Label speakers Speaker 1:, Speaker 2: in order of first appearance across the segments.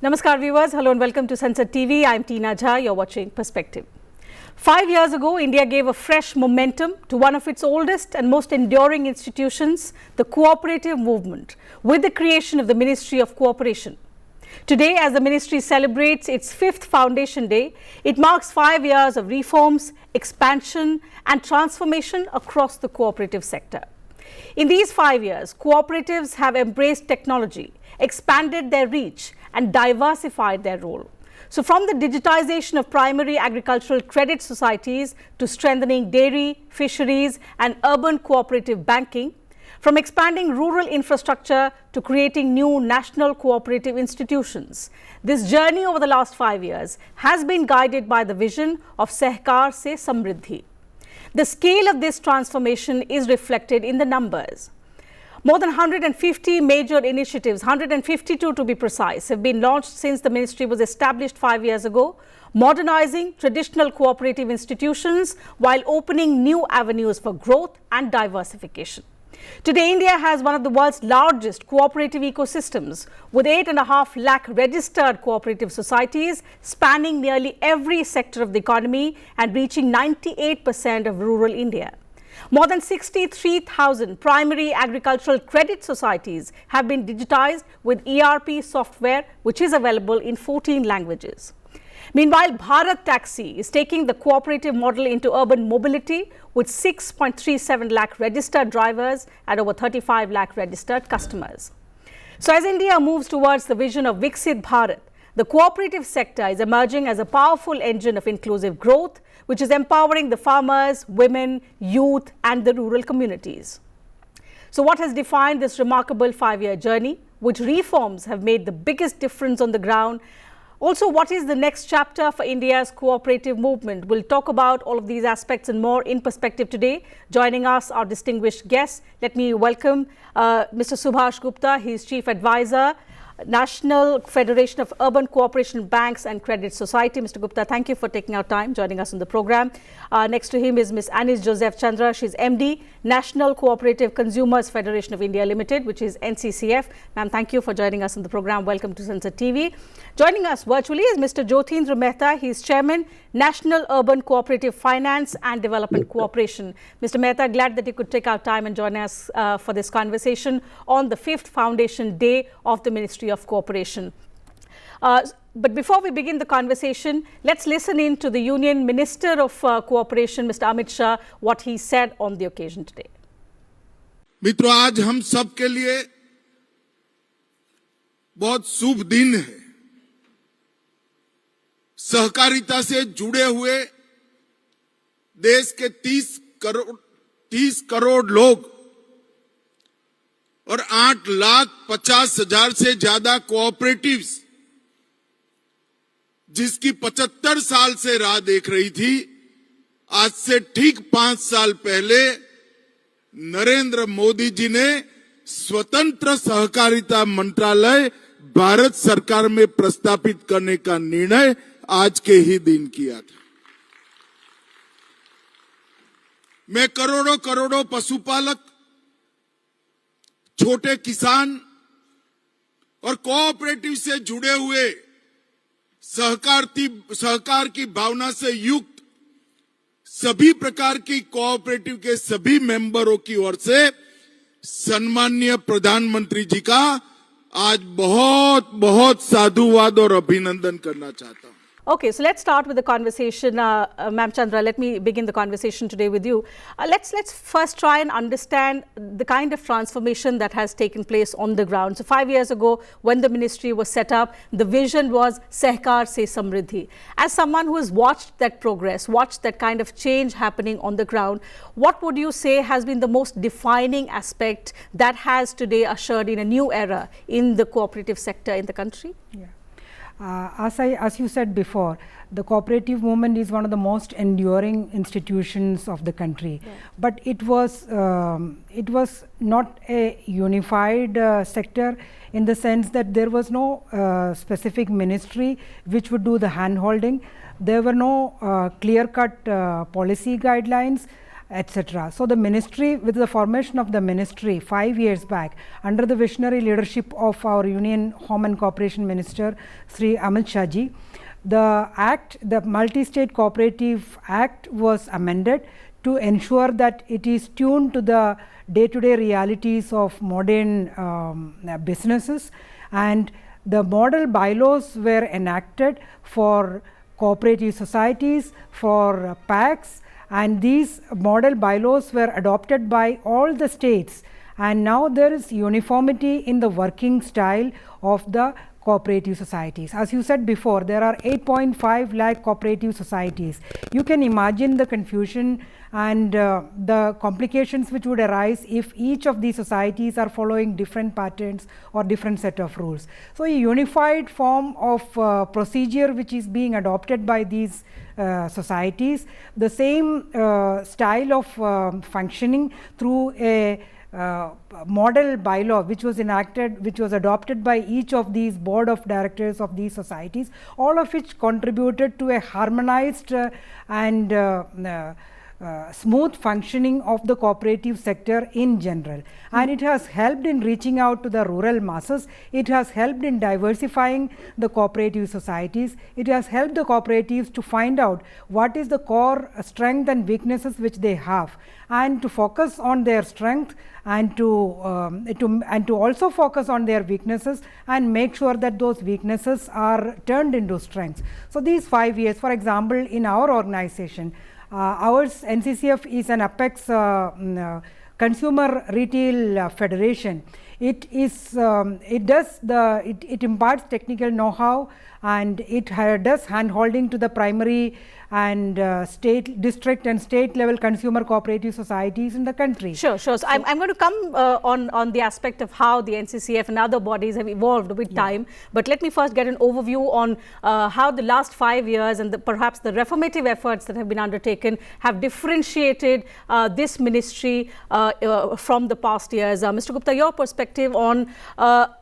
Speaker 1: Namaskar viewers, hello and welcome to Sansad TV. I'm Tina Jha, you're watching Perspective. 5 years ago, India gave a fresh momentum to one of its oldest and most enduring institutions, the cooperative movement, with the creation of the Ministry of Cooperation. Today, as the ministry celebrates its 5th foundation day, it marks 5 years of reforms, expansion and transformation across the cooperative sector. In these 5 years, cooperatives have embraced technology, expanded their reach and diversified their role. So from the digitization of primary agricultural credit societies to strengthening dairy, fisheries and urban cooperative banking, from expanding rural infrastructure to creating new national cooperative institutions, this journey over the last 5 years has been guided by the vision of Sahkar Se Samriddhi. The scale of this transformation is reflected in the numbers. More than 150 major initiatives, 152 to be precise, have been launched since the ministry was established 5 years ago, modernizing traditional cooperative institutions while opening new avenues for growth and diversification. Today, India has one of the world's largest cooperative ecosystems, with 8.5 lakh registered cooperative societies spanning nearly every sector of the economy and reaching 98% of rural India. More than 63,000 primary agricultural credit societies have been digitized with ERP software, which is available in 14 languages. Meanwhile, Bharat Taxi is taking the cooperative model into urban mobility with 6.37 lakh registered drivers and over 35 lakh registered customers. So as India moves towards the vision of Viksit Bharat, the cooperative sector is emerging as a powerful engine of inclusive growth, which is empowering the farmers, women, youth and the rural communities. So what has defined this remarkable 5-year journey? Which reforms have made the biggest difference on the ground? Also, what is the next chapter for India's cooperative movement? We'll talk about all of these aspects and more in Perspective today. Joining us, our distinguished guests. Let me welcome Mr. Subhash Gupta. He is Chief Advisor, National Federation of Urban Cooperation Banks and Credit Society. Mr. Gupta, thank you for taking out time, joining us on the program. Next to him is Ms. Anis Joseph Chandra. She's MD, National Cooperative Consumers Federation of India Limited, which is NCCF. Ma'am, thank you for joining us on the program. Welcome to Sansad TV. Joining us virtually is Mr. Jyotindra Mehta. He is Chairman, National Urban Cooperative Finance and Development Cooperation. Mr. Mehta, glad that you could take out time and join us for this conversation on the 5th foundation day of the Ministry of Cooperation. But before we begin the conversation, let's listen in to the Union Minister of Cooperation, Mr. Amit Shah, what he said on the occasion today.
Speaker 2: मित्रों, आज हम सब के लिए बहुत शुभ दिन है। सहकारिता से जुड़े हुए देश के 30 करोड़ लोग और 8,50,000 से ज्यादा कोऑपरेटिव्स, जिसकी 75 साल से राह देख रही थी, आज से ठीक 5 साल पहले नरेंद्र मोदी जी ने स्वतंत्र सहकारिता मंत्रालय भारत सरकार में प्रस्तापित करने का निर्णय आज के ही दिन किया था। मैं करोड़ों पशुपालक, छोटे किसान और कोऑपरेटिव से जुड़े हुए सहकार की भावना से युक्त सभी प्रकार की कोऑपरेटिव के सभी मेंबरों की ओर से सम्माननीय प्रधानमंत्री जी का आज बहुत साधुवाद और अभिनंदन करना चाहता हूं।
Speaker 1: Okay, so let's start with the conversation. Ma'am Chandra, let me begin the conversation today with you. Let's first try and understand the kind of transformation that has taken place on the ground. So 5 years ago, when the ministry was set up, the vision was Sahkar Se Samriddhi. As someone who has watched that progress, watched that kind of change happening on the ground, what would you say has been the most defining aspect that has today ushered in a new era in the cooperative sector in the country?
Speaker 3: Yeah. As you said before, the cooperative movement is one of the most enduring institutions of the country. Yeah. But it was not a unified sector, in the sense that there was no specific ministry which would do the hand holding. There were no clear-cut policy guidelines, etc. So the ministry, with the formation of the ministry 5 years back, under the visionary leadership of our Union Home and Corporation Minister Sri Amit Shah ji, the act, the Multi-State Cooperative Act was amended to ensure that it is tuned to the day-to-day realities of modern businesses, and the model bylaws were enacted for cooperative societies, for PACs, and these model bylaws were adopted by all the states, and now there is uniformity in the working style of the cooperative societies. As you said before, there are 8.5 lakh cooperative societies. You can imagine the confusion and the complications which would arise if each of these societies are following different patterns or different set of rules. So a unified form of procedure which is being adopted by these societies, the same style of functioning through a model bylaw which was enacted, which was adopted by each of these board of directors of these societies, all of which contributed to a harmonized and smooth functioning of the cooperative sector in general, and it has helped in reaching out to the rural masses. It has helped in diversifying the cooperative societies. It has helped the cooperatives to find out what is the core strength and weaknesses which they have, and to focus on their strength, and to also focus on their weaknesses and make sure that those weaknesses are turned into strengths. So these 5 years, for example, in our organization, ours NCCF is an apex consumer retail federation. It is it imparts technical know-how, and it does hand holding to the primary and state, district and state level consumer cooperative societies in the country.
Speaker 1: Sure. So I'm going to come on the aspect of how the NCCF and other bodies have evolved with time. But let me first get an overview on how the last 5 years and perhaps the reformative efforts that have been undertaken have differentiated this ministry from the past years. Mr. Gupta, your perspective on,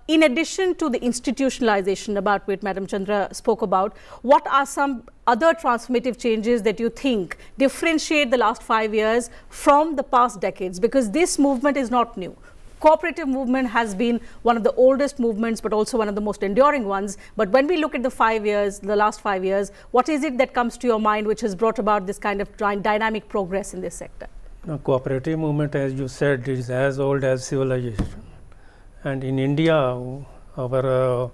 Speaker 1: in addition to the institutionalization about which Madam Chandra spoke about, what are some other transformative changes that you think differentiate the last 5 years from the past decades? Because this movement is not new. Cooperative movement has been one of the oldest movements, but also one of the most enduring ones. But when we look at the last 5 years, what is it that comes to your mind which has brought about this kind of dynamic progress in this sector?
Speaker 4: The cooperative movement, as you said, is as old as civilization. And in India, our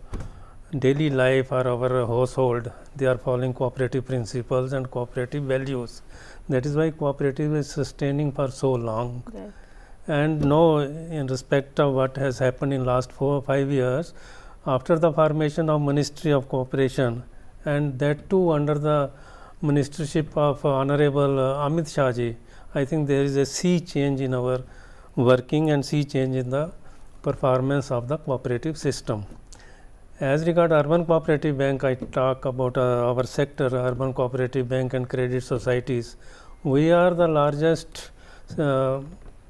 Speaker 4: daily life or our household, they are following cooperative principles and cooperative values. That is why cooperative is sustaining for so long.
Speaker 1: Right.
Speaker 4: And no, in respect of what has happened in last 4 or 5 years, after the formation of Ministry of Cooperation, and that too under the ministership of Honorable Amit Shah ji, I think there is a sea change in our working and sea change in the performance of the cooperative system. As regard Urban Cooperative Bank, I talk about our sector, Urban Cooperative Bank and Credit Societies. We are the largest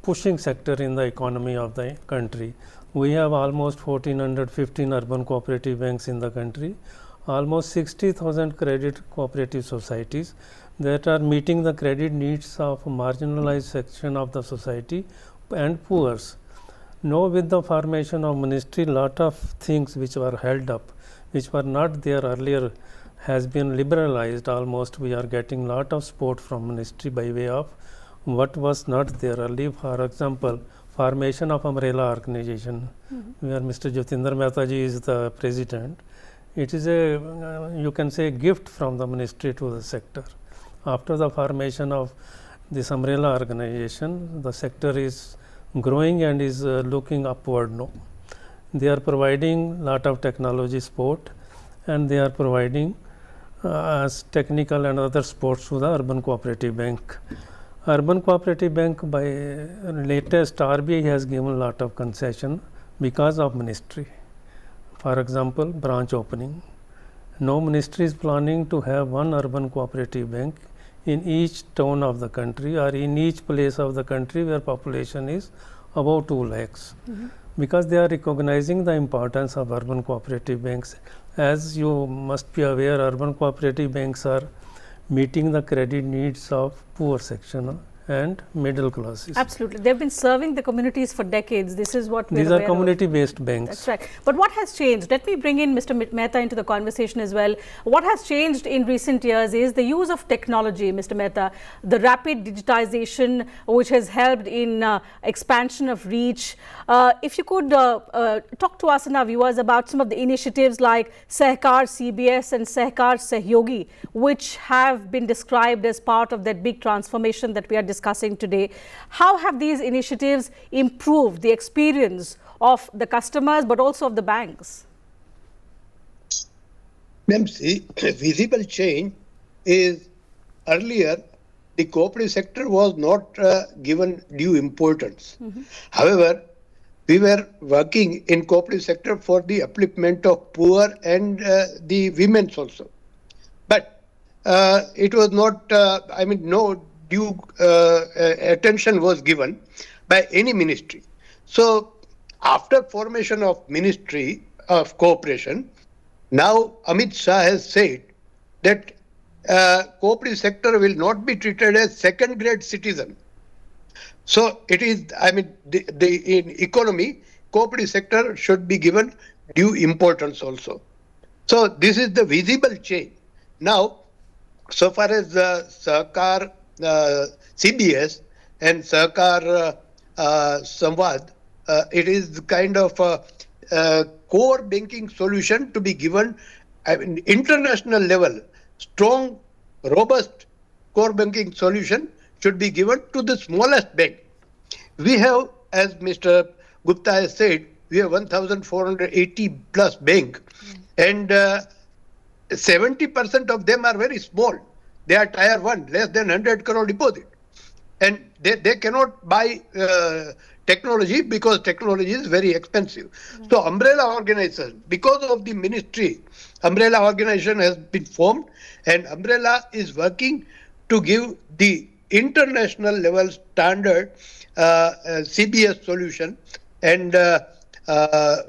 Speaker 4: pushing sector in the economy of the country. We have almost 1415 urban cooperative banks in the country, almost 60,000 credit cooperative societies that are meeting the credit needs of marginalized section of the society and poors. Now with the formation of ministry, lot of things which were held up, which were not there earlier, has been liberalized almost. We are getting lot of support from ministry by way of what was not there earlier. For example, formation of umbrella organization, where Mr. Jyotinder Mehta ji is the president. It is a, you can say, gift from the ministry to the sector. After the formation of this umbrella organization, the sector is growing and is looking upward now. They are providing lot of technology support, and they are providing as technical and other supports to the Urban Cooperative Bank. Urban Cooperative Bank, by latest RBI has given lot of concession because of ministry. For example, branch opening. Now ministry is planning to have one urban cooperative bank in each town of the country or in each place of the country where population is about 2 lakhs. Because they are recognizing the importance of urban cooperative banks. As you must be aware, urban cooperative banks are meeting the credit needs of poor section and middle classes.
Speaker 1: Absolutely. They've been serving the communities for decades. This is what we're
Speaker 4: These are
Speaker 1: aware of.
Speaker 4: community-based banks.
Speaker 1: That's right. But what has changed? Let me bring in Mr. Mehta into the conversation as well. What has changed in recent years is the use of technology, Mr. Mehta, the rapid digitization which has helped in expansion of reach. If you could talk to us and our viewers about some of the initiatives like Sahkar CBS and Sahkar Sahyogi, which have been described as part of that big transformation that we are discussing today. How have these initiatives improved the experience of the customers but also of the banks?
Speaker 5: Ma'am, see, visible change is earlier the cooperative sector was not given due importance. However, we were working in cooperative sector for the upliftment of poor and the women also. But it was not, no due attention was given by any ministry. So after formation of Ministry of Cooperation, now Amit Shah has said that cooperative sector will not be treated as second-grade citizen. So it is, in economy, cooperative sector should be given due importance also. So this is the visible change. Now, so far as Sahkar CBS and Sahkar Samvad, it is kind of a core banking solution to be given international level. Strong, robust core banking solution should be given to the smallest bank. We have, as Mr. Gupta has said, we have 1,480 plus bank, and 70% of them are very small. They are tier 1, less than 100 crore deposit. And they cannot buy technology because technology is very expensive. So umbrella organization, because of the ministry, umbrella organization has been formed, and umbrella is working to give the international level standard CBS solution and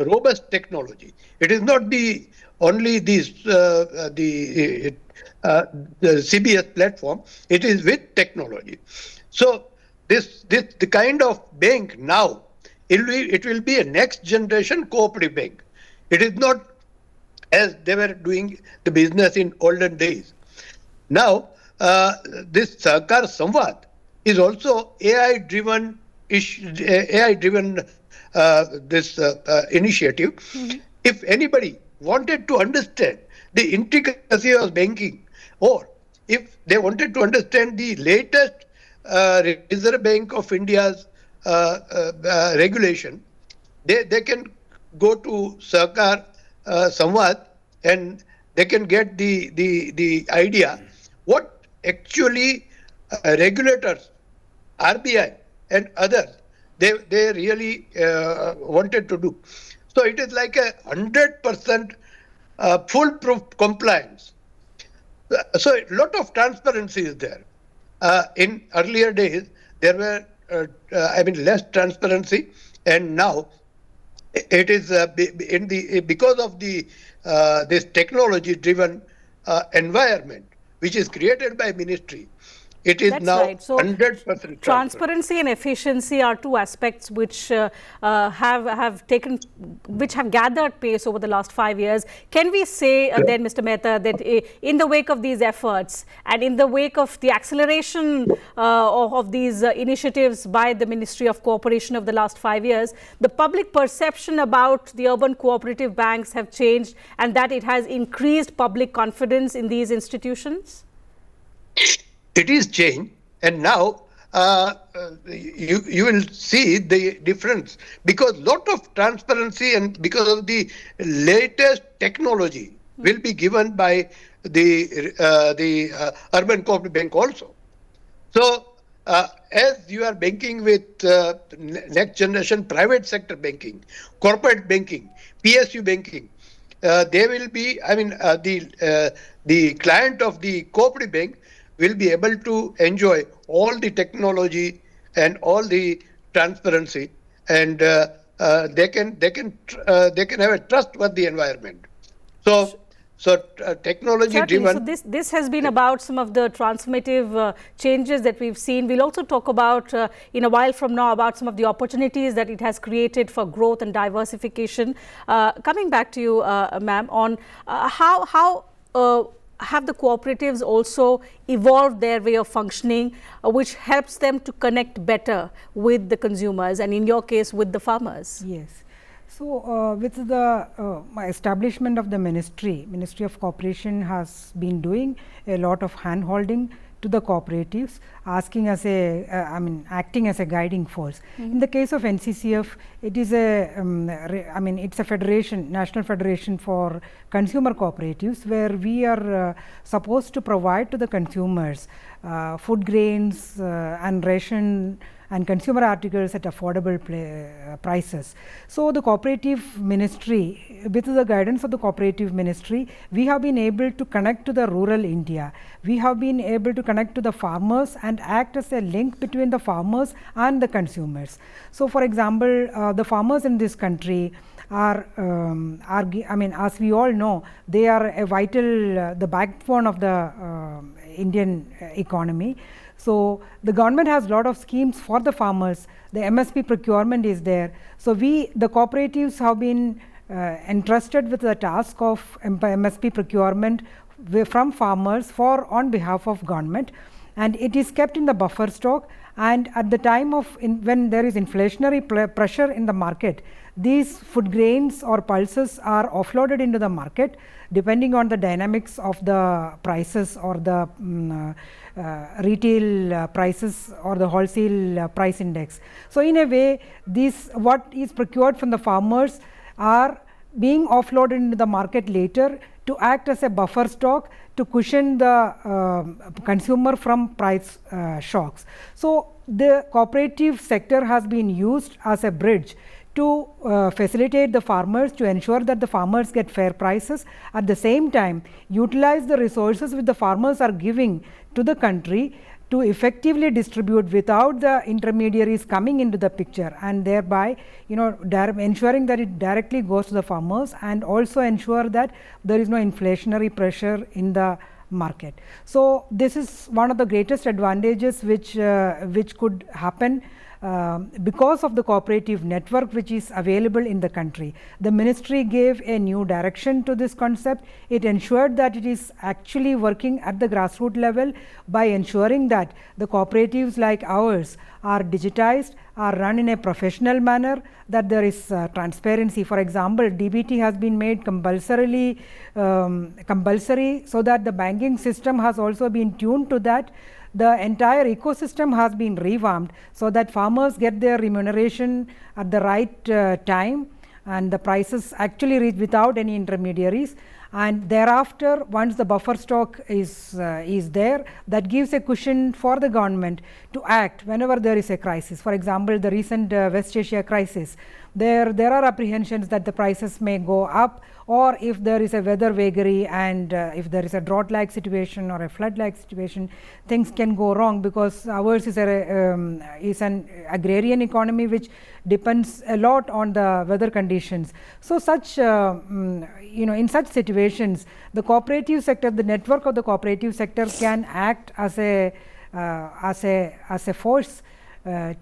Speaker 5: robust technology. It is not only the CBS platform, it is with technology. So the kind of bank now, it will be a next generation cooperative bank. It is not as they were doing the business in olden days. Now, this Sahkar Samvad is also AI-driven initiative. If anybody wanted to understand the intricacy of banking, or if they wanted to understand the latest Reserve Bank of India's regulation, they can go to Sahkar Samvad and they can get the idea what actually regulators, RBI and others, they really wanted to do. So it is like 100% foolproof compliance. So a lot of transparency is there. In earlier days, there were less transparency, and now it is because of this technology-driven environment which is created by ministry. It is
Speaker 1: That's
Speaker 5: now
Speaker 1: right. So
Speaker 5: 100%
Speaker 1: transparency and efficiency are two aspects which have gathered pace over the last 5 years. Can we say then, Mr. Mehta, that in the wake of these efforts and in the wake of the acceleration of these initiatives by the Ministry of Cooperation of the last 5 years, the public perception about the urban cooperative banks have changed, and that it has increased public confidence in these institutions?
Speaker 5: It is changed, and now you will see the difference, because lot of transparency and because of the latest technology will be given by the urban cooperative bank also. So as you are banking with next generation private sector banking, corporate banking, PSU banking, they will be, the client of the cooperative bank will be able to enjoy all the technology and all the transparency, and they can have a trustworthy environment. So So technology
Speaker 1: Certainly.
Speaker 5: driven.
Speaker 1: So this has been about some of the transformative changes that we've seen. We'll also talk about in a while from now about some of the opportunities that it has created for growth and diversification. Coming back to you, ma'am, on how have the cooperatives also evolved their way of functioning, which helps them to connect better with the consumers and in your case with the farmers?
Speaker 3: Yes. So, with the establishment of the Ministry of Cooperation has been doing a lot of hand-holding to the cooperatives, asking as a, acting as a guiding force. In the case of NCCF, it is a, it's a federation, National Federation for Consumer Cooperatives, where we are supposed to provide to the consumers food grains and ration and consumer articles at affordable prices. So, the cooperative ministry, with the guidance of the cooperative ministry, we have been able to connect to the rural India. We have been able to connect to the farmers and act as a link between the farmers and the consumers. So, for example, the farmers in this country are, as we all know, they are a vital, the backbone of the Indian economy. So, the government has lot of schemes for the farmers. The MSP procurement is there. So, the cooperatives have been entrusted with the task of MSP procurement from farmers on behalf of government, and it is kept in the buffer stock. And at the time of when there is inflationary pressure in the market, these food grains or pulses are offloaded into the market depending on the dynamics of the prices or the retail prices or the wholesale price index. So, in a way, what is procured from the farmers are being offloaded into the market later to act as a buffer stock to cushion the consumer from price shocks. So, the cooperative sector has been used as a bridge to facilitate the farmers, to ensure that the farmers get fair prices, at the same time utilize the resources which the farmers are giving to the country to effectively distribute without the intermediaries coming into the picture, and thereby ensuring that it directly goes to the farmers, and also ensure that there is no inflationary pressure in the market. So, this is one of the greatest advantages which could happen because of the cooperative network which is available in the country. The ministry gave a new direction to this concept. It ensured that it is actually working at the grassroots level by ensuring that the cooperatives like ours are digitized, are run in a professional manner, that there is transparency. For example, DBT has been made compulsory so that the banking system has also been tuned to that. The entire ecosystem has been revamped so that farmers get their remuneration at the right time, and the prices actually reach without any intermediaries. And thereafter, once the buffer stock is there, that gives a cushion for the government to act whenever there is a crisis. For example, the recent West Asia crisis, there are apprehensions that the prices may go up, or if there is a weather vagary and if there is a drought-like situation or a flood-like situation, things can go wrong, because ours is an agrarian economy which depends a lot on the weather conditions. So, in such situations, the cooperative sector, the network of the cooperative sector can act as a force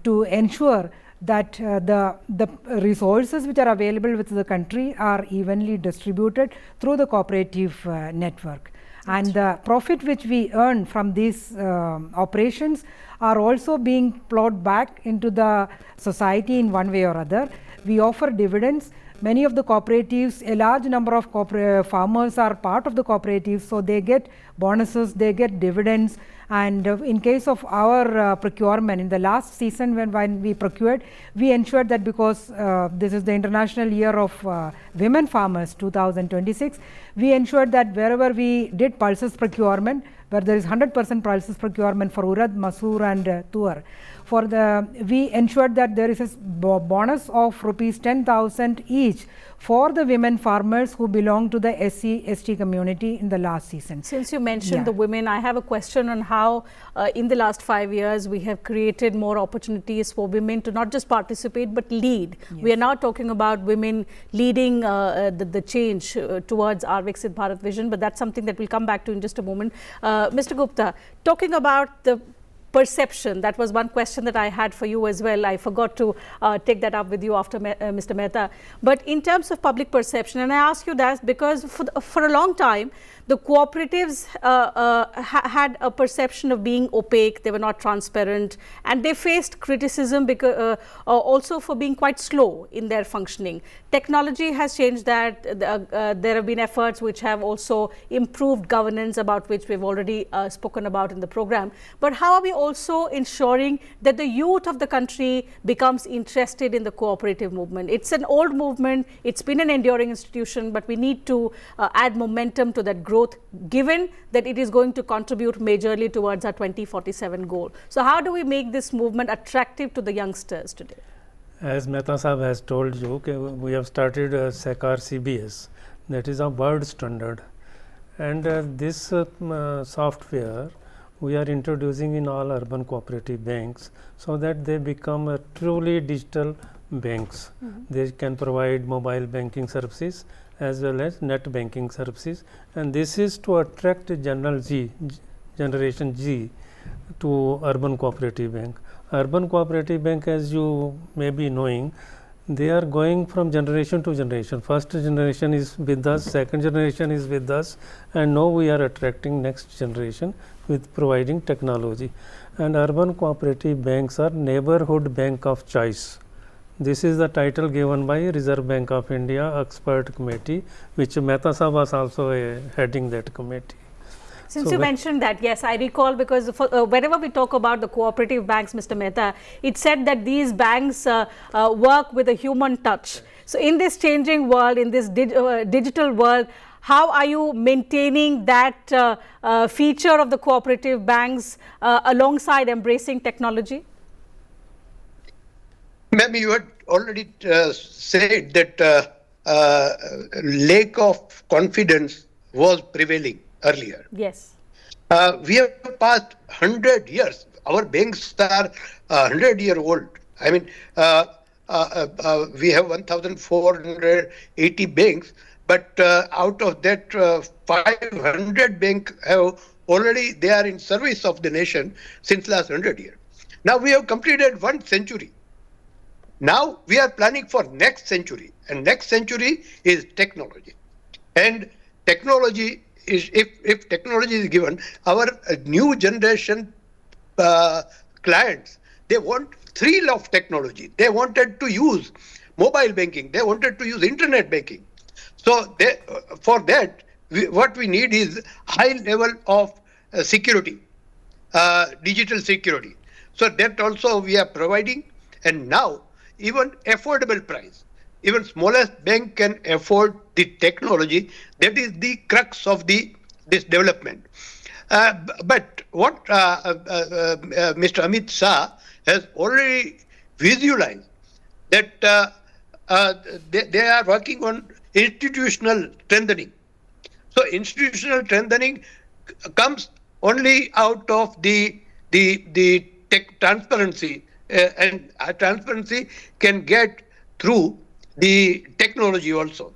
Speaker 3: to ensure that the resources which are available with the country are evenly distributed through the cooperative network. And the profit which we earn from these operations are also being plowed back into the society in one way or other. We offer dividends. Many of the cooperatives, a large number of farmers are part of the cooperatives, so they get bonuses, they get dividends. And in case of our procurement, in the last season when we procured, we ensured that, because this is the International Year of Women Farmers 2026, we ensured that wherever we did pulses procurement, where there is 100% pulses procurement for urad, masoor and tuar, we ensured that there is a bonus of rupees 10,000 each for the women farmers who belong to the SC/ST community in the last season.
Speaker 1: Since you mentioned
Speaker 3: Yeah.
Speaker 1: the women, I have a question on how in the last 5 years we have created more opportunities for women to not just participate but lead. We are now talking about women leading the change towards our Viksit Bharat vision, but that's something that we'll come back to in just a moment. Mr. Gupta, talking about the perception, that was one question that I had for you as well. I forgot to take that up with you after Mr. Mehta. But in terms of public perception, and I ask you that because for a long time, the cooperatives had a perception of being opaque, they were not transparent, and they faced criticism because also for being quite slow in their functioning. Technology has changed that. There have been efforts which have also improved governance, about which we've already spoken about in the program. But how are we also ensuring that the youth of the country becomes interested in the cooperative movement? It's an old movement, it's been an enduring institution, but we need to add momentum to that growth, given that it is going to contribute majorly towards our 2047 goal. So how do we make this movement attractive to the youngsters today?
Speaker 4: As Mehta Sahab has told you, we have started Sahkar CBS, that is a world standard, and this software we are introducing in all urban cooperative banks so that they become truly digital banks. They can provide mobile banking services as well as net banking services, and this is to attract Generation Z to urban cooperative bank. Urban cooperative bank, as you may be knowing, they are going from generation to generation. First generation is with us, second generation is with us, and now we are attracting next generation with providing technology. And urban cooperative banks are neighborhood bank of choice. This is the title given by Reserve Bank of India Expert Committee, which Mehta Sahab was also heading that committee.
Speaker 1: Since you mentioned that, yes, I recall, because whenever we talk about the cooperative banks, Mr. Mehta, it said that these banks work with a human touch. So in this changing world, in this digital world, how are you maintaining that feature of the cooperative banks alongside embracing technology?
Speaker 5: Ma'am, you had already said that lack of confidence was prevailing earlier.
Speaker 1: Yes.
Speaker 5: We have passed 100 years. Our banks are 100-year-old. I mean, we have 1,480 banks, but out of that, 500 banks have already, they are in service of the nation since last 100 years. Now we have completed 1 century. Now we are planning for next century, and next century is technology. And technology is, if technology is given, our new generation clients, they want thrill of technology. They wanted to use mobile banking. They wanted to use internet banking. So for that, what we need is high level of security, digital security. So that also we are providing, and now even affordable price. Even smallest bank can afford the technology. That is the crux of this development. But what Mr. Amit Shah has already visualized, that they are working on institutional strengthening. So institutional strengthening comes only out of the tech transparency, and transparency can get through the technology also.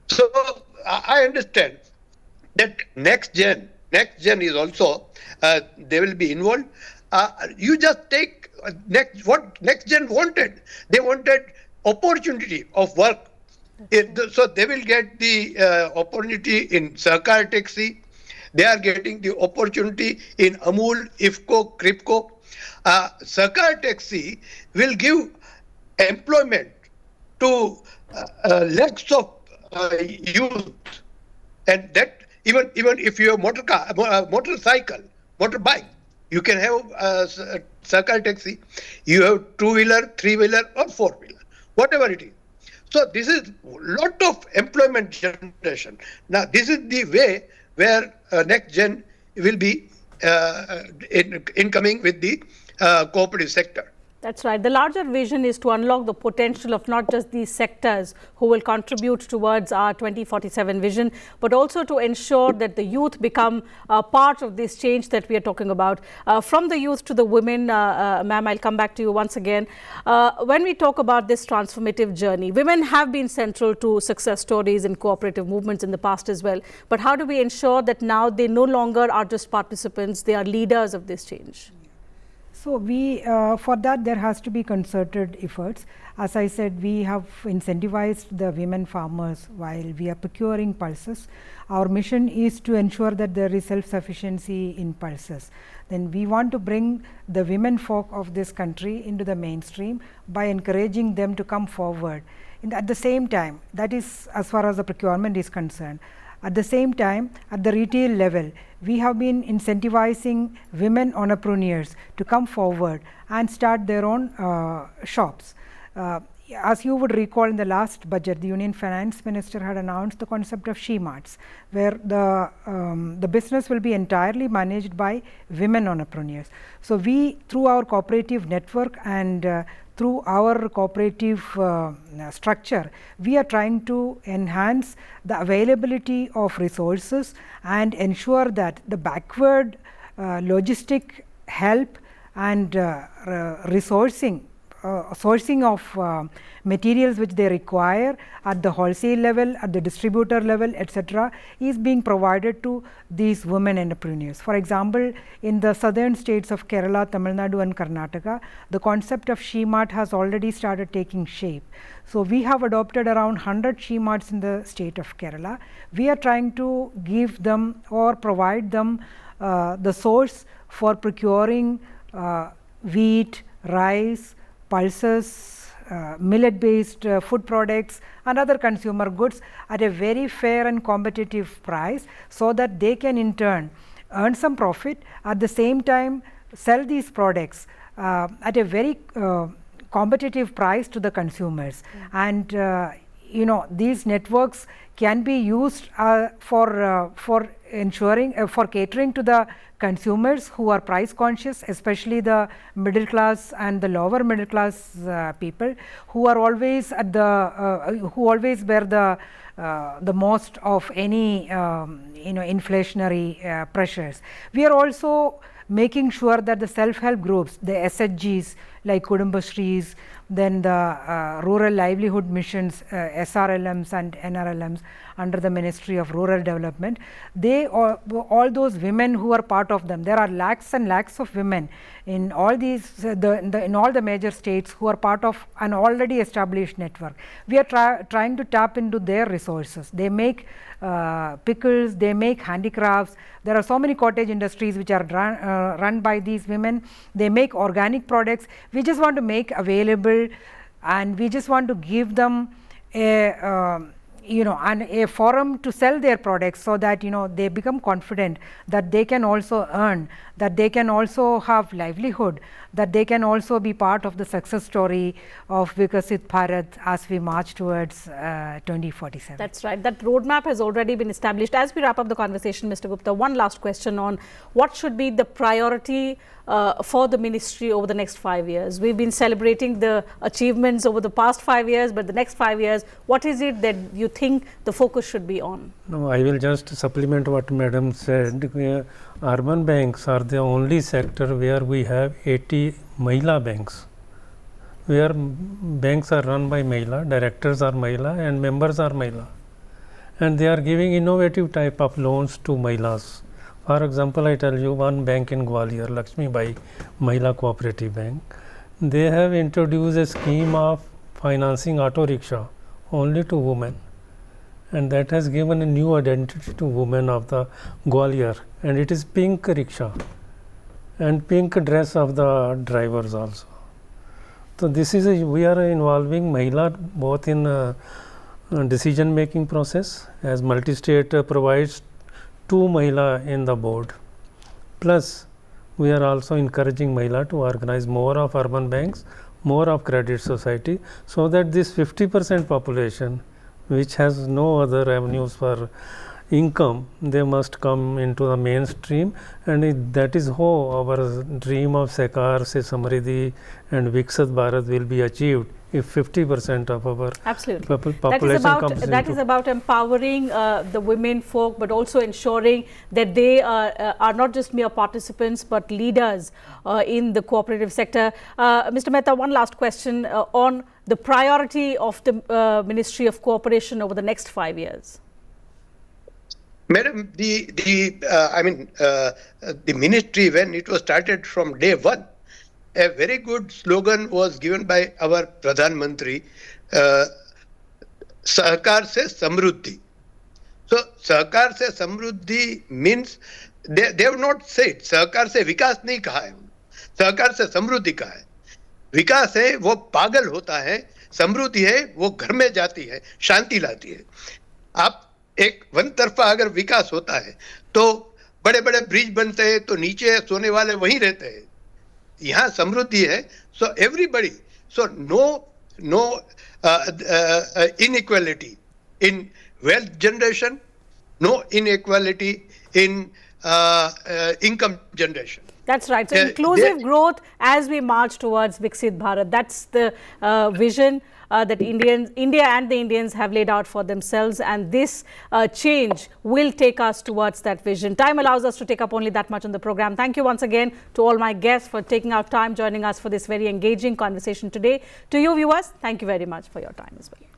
Speaker 5: So I understand that next gen is also, they will be involved. You just take what next gen wanted. They wanted opportunity of work. So they will get the opportunity in Sahkar Taxi. They are getting the opportunity in Amul, IFCO, CRIPCO. Sahkar Taxi will give employment to lakhs of youth, and that even if you have motorcycle, motorbike, you can have Sahkar Taxi. You have 2-wheeler, 3-wheeler, or 4-wheeler, whatever it is. So this is lot of employment generation. Now this is the way where next gen will be incoming with the cooperative sector.
Speaker 1: That's right. The larger vision is to unlock the potential of not just these sectors who will contribute towards our 2047 vision, but also to ensure that the youth become part of this change that we are talking about. From the youth to the women, ma'am, I'll come back to you once again. When we talk about this transformative journey, women have been central to success stories in cooperative movements in the past as well. But how do we ensure that now they no longer are just participants, they are leaders of this change?
Speaker 3: So we, for that there has to be concerted efforts. As I said, we have incentivized the women farmers while we are procuring pulses. Our mission is to ensure that there is self-sufficiency in pulses. Then we want to bring the women folk of this country into the mainstream by encouraging them to come forward. At the same time, that is as far as the procurement is concerned. At the same time, at the retail level, we have been incentivizing women entrepreneurs to come forward and start their own shops. As you would recall, in the last budget, the Union Finance Minister had announced the concept of she-marts, where the business will be entirely managed by women entrepreneurs. So we, through our cooperative network and through our cooperative structure, we are trying to enhance the availability of resources and ensure that the backward logistic help and sourcing of materials which they require at the wholesale level, at the distributor level, etc., is being provided to these women entrepreneurs. For example, in the southern states of Kerala, Tamil Nadu and Karnataka, the concept of she-mart has already started taking shape. So we have adopted around 100 she-marts in the state of Kerala. We are trying to give them or provide them the source for procuring wheat, rice, pulses, millet-based food products and other consumer goods at a very fair and competitive price, so that they can in turn earn some profit, at the same time sell these products at a very competitive price to the consumers. And you know, these networks can be used for ensuring for catering to the consumers who are price conscious, especially the middle class and the lower middle class people who are always at the who always bear the most of any inflationary pressures. We are also making sure that the self-help groups, the SHGs like Kudumbashrees, then the rural livelihood missions, SRLMs and NRLMs under the Ministry of Rural Development, they all those women who are part of them, there are lakhs and lakhs of women in all these in all the major states who are part of an already established network. We are trying to tap into their resources. They make pickles, they make handicrafts. There are so many cottage industries which are run by these women. They make organic products. We just want to make available, and we just want to give them a forum to sell their products, so that they become confident that they can also earn, that they can also have livelihood, that they can also be part of the success story of Viksit Bharat as we march towards 2047.
Speaker 1: That's right. That roadmap has already been established. As we wrap up the conversation, Mr. Gupta, one last question on what should be the priority for the ministry over the next 5 years. We've been celebrating the achievements over the past 5 years, but the next 5 years, what is it that you think the focus should be on? No,
Speaker 4: I will just supplement what Madam said. Urban banks are the only sector where we have 80 Mahila banks, where banks are run by Mahila, directors are Mahila and members are Mahila, and they are giving innovative type of loans to Mahilas. For example, I tell you one bank in Gwalior, Lakshmi Bai Mahila Cooperative Bank, they have introduced a scheme of financing auto rickshaw only to women, and that has given a new identity to women of the Gwalior, and it is pink rickshaw and pink dress of the drivers also. So this is we are involving Mahila both in decision making process, as multi-state provides 2 Mahila in the board. Plus, we are also encouraging Mahila to organize more of urban banks, more of credit society, so that this 50% population, which has no other avenues for income, they must come into the mainstream, and that is how our dream of Sahkar Se Samriddhi and Viksit Bharat will be achieved if 50% of our
Speaker 1: Absolutely.
Speaker 4: population comes
Speaker 1: That is about empowering the women folk, but also ensuring that they are not just mere participants but leaders in the cooperative sector. Mr. Mehta, one last question on the priority of the Ministry of Cooperation over the next 5 years.
Speaker 5: Madam, the ministry, when it was started from day one, a very good slogan was given by our Pradhan Mantri, Sahkar Se Samriddhi. So, Sahkar Se Samriddhi means, they have not said, Sahkar Se Vikas nahi kaha hai, Sahkar Se Samriddhi kaha hai. विकास है वो पागल होता है, समृद्धि है वो घर में जाती है, शांति लाती है. आप एक वन तरफा अगर विकास होता है तो बड़े बड़े ब्रिज बनते हैं तो नीचे सोने वाले वहीं रहते हैं. यहाँ समृद्धि है, so everybody, so no inequality in wealth generation, no inequality in income generation.
Speaker 1: That's right. So inclusive growth as we march towards Viksit Bharat. That's the vision that India and the Indians have laid out for themselves, and this change will take us towards that vision. Time allows us to take up only that much on the program. Thank you once again to all my guests for taking out time, joining us for this very engaging conversation today. To you viewers, thank you very much for your time as well.